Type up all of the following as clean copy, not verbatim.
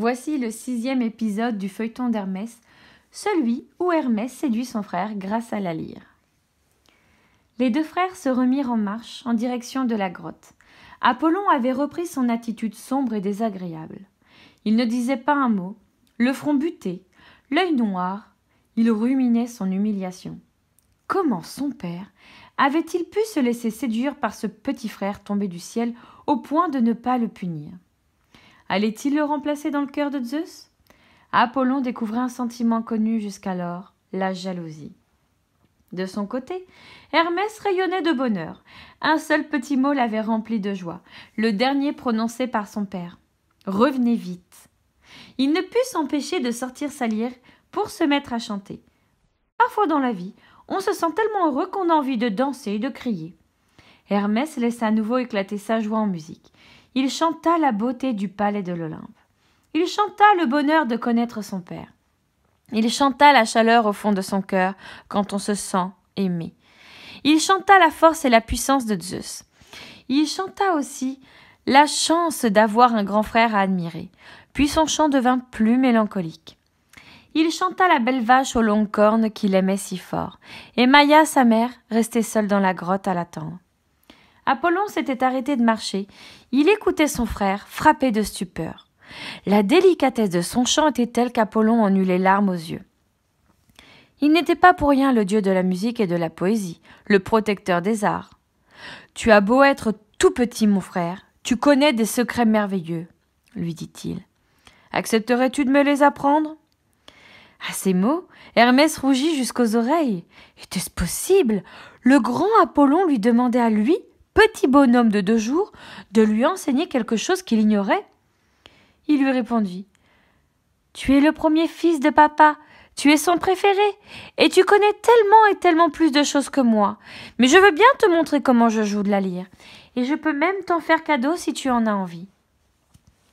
Voici le 6e épisode du feuilleton d'Hermès, celui où Hermès séduit son frère grâce à la lyre. Les deux frères se remirent en marche en direction de la grotte. Apollon avait repris son attitude sombre et désagréable. Il ne disait pas un mot, le front buté, l'œil noir, il ruminait son humiliation. Comment son père avait-il pu se laisser séduire par ce petit frère tombé du ciel au point de ne pas le punir? Allait-il le remplacer dans le cœur de Zeus? Apollon découvrait un sentiment connu jusqu'alors, la jalousie. De son côté, Hermès rayonnait de bonheur. Un seul petit mot l'avait rempli de joie, le dernier prononcé par son père. « Revenez vite !» Il ne put s'empêcher de sortir sa lyre pour se mettre à chanter. Parfois dans la vie, on se sent tellement heureux qu'on a envie de danser et de crier. Hermès laissa à nouveau éclater sa joie en musique. Il chanta la beauté du palais de l'Olympe. Il chanta le bonheur de connaître son père. Il chanta la chaleur au fond de son cœur quand on se sent aimé. Il chanta la force et la puissance de Zeus. Il chanta aussi la chance d'avoir un grand frère à admirer. Puis son chant devint plus mélancolique. Il chanta la belle vache aux longues cornes qu'il aimait si fort. Et Maïa, sa mère, restait seule dans la grotte à l'attendre. Apollon s'était arrêté de marcher. Il écoutait son frère, frappé de stupeur. La délicatesse de son chant était telle qu'Apollon en eut les larmes aux yeux. Il n'était pas pour rien le dieu de la musique et de la poésie, le protecteur des arts. « Tu as beau être tout petit, mon frère, tu connais des secrets merveilleux, » lui dit-il. « Accepterais-tu de me les apprendre ?» À ces mots, Hermès rougit jusqu'aux oreilles. Était-ce possible? Le grand Apollon lui demandait à lui, petit bonhomme de 2 jours, de lui enseigner quelque chose qu'il ignorait. Il lui répondit « Tu es le premier fils de papa, tu es son préféré, et tu connais tellement et tellement plus de choses que moi. Mais je veux bien te montrer comment je joue de la lyre, et je peux même t'en faire cadeau si tu en as envie. »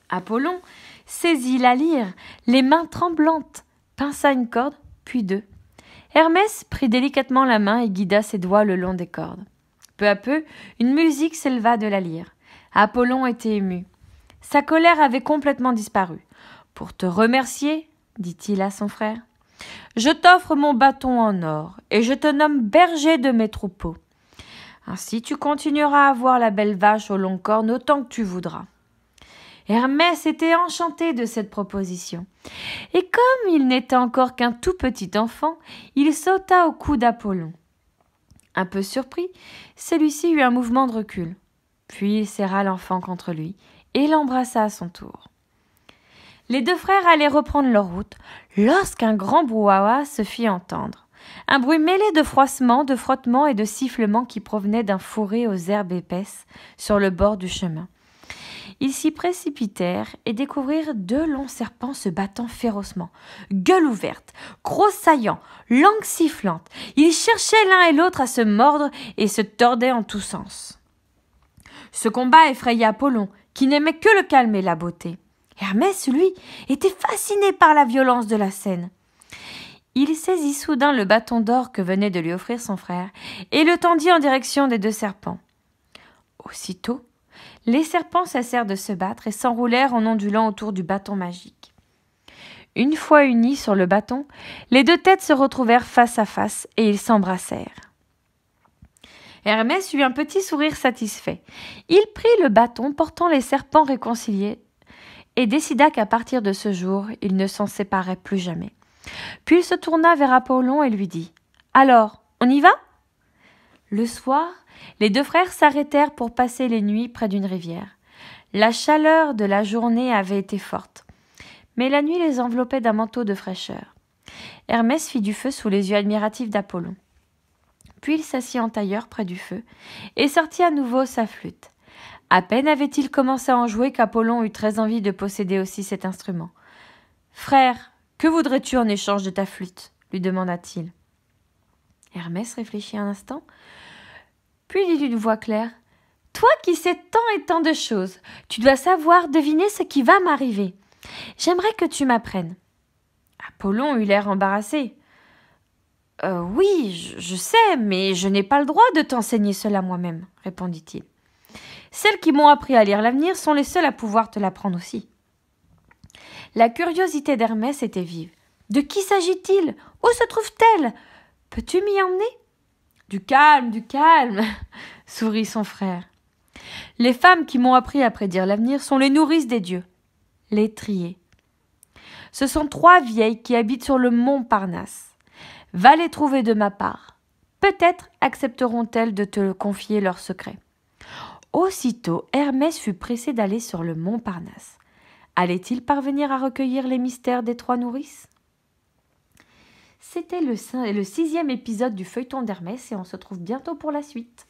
Apollon saisit la lyre, les mains tremblantes, pinça une corde, puis 2. Hermès prit délicatement la main et guida ses doigts le long des cordes. Peu à peu, une musique s'éleva de la lyre. Apollon était ému. Sa colère avait complètement disparu. « Pour te remercier, dit-il à son frère, je t'offre mon bâton en or et je te nomme berger de mes troupeaux. Ainsi tu continueras à voir la belle vache aux longues cornes autant que tu voudras. » Hermès était enchanté de cette proposition. Et comme il n'était encore qu'un tout petit enfant, il sauta au cou d'Apollon. Un peu surpris, celui-ci eut un mouvement de recul. Puis il serra l'enfant contre lui et l'embrassa à son tour. Les deux frères allaient reprendre leur route lorsqu'un grand brouhaha se fit entendre. Un bruit mêlé de froissements, de frottements et de sifflements qui provenait d'un fourré aux herbes épaisses sur le bord du chemin. Ils s'y précipitèrent et découvrirent 2 longs serpents se battant férocement. Gueule ouverte, gros saillants, langue sifflante, ils cherchaient l'un et l'autre à se mordre et se tordaient en tous sens. Ce combat effraya Apollon, qui n'aimait que le calme et la beauté. Hermès, lui, était fasciné par la violence de la scène. Il saisit soudain le bâton d'or que venait de lui offrir son frère et le tendit en direction des 2 serpents. Aussitôt, les serpents cessèrent de se battre et s'enroulèrent en ondulant autour du bâton magique. Une fois unis sur le bâton, les 2 têtes se retrouvèrent face à face et ils s'embrassèrent. Hermès eut un petit sourire satisfait. Il prit le bâton portant les serpents réconciliés et décida qu'à partir de ce jour, il ne s'en séparait plus jamais. Puis il se tourna vers Apollon et lui dit « Alors, on y va ?» Le soir, les 2 frères s'arrêtèrent pour passer les nuits près d'une rivière. La chaleur de la journée avait été forte, mais la nuit les enveloppait d'un manteau de fraîcheur. Hermès fit du feu sous les yeux admiratifs d'Apollon. Puis il s'assit en tailleur près du feu et sortit à nouveau sa flûte. À peine avait-il commencé à en jouer qu'Apollon eut très envie de posséder aussi cet instrument. « Frère, que voudrais-tu en échange de ta flûte ?» lui demanda-t-il. Hermès réfléchit un instant, puis dit d'une voix claire « Toi qui sais tant et tant de choses, tu dois savoir deviner ce qui va m'arriver. J'aimerais que tu m'apprennes. » Apollon eut l'air embarrassé. « Oui, je sais, mais je n'ai pas le droit de t'enseigner cela moi-même, » répondit-il. « Celles qui m'ont appris à lire l'avenir sont les seules à pouvoir te l'apprendre aussi. » La curiosité d'Hermès était vive. « De qui s'agit-il? Où se trouve-t-elle? Peux-tu m'y emmener ?»« Du calme, sourit son frère. « Les femmes qui m'ont appris à prédire l'avenir sont les nourrices des dieux, les triées. Ce sont 3 vieilles qui habitent sur le mont Parnasse. Va les trouver de ma part. Peut-être accepteront-elles de te confier leurs secrets. » Aussitôt, Hermès fut pressé d'aller sur le mont Parnasse. Allait-il parvenir à recueillir les mystères des 3 nourrices? C'était le 6e épisode du feuilleton d'Hermès et on se retrouve bientôt pour la suite.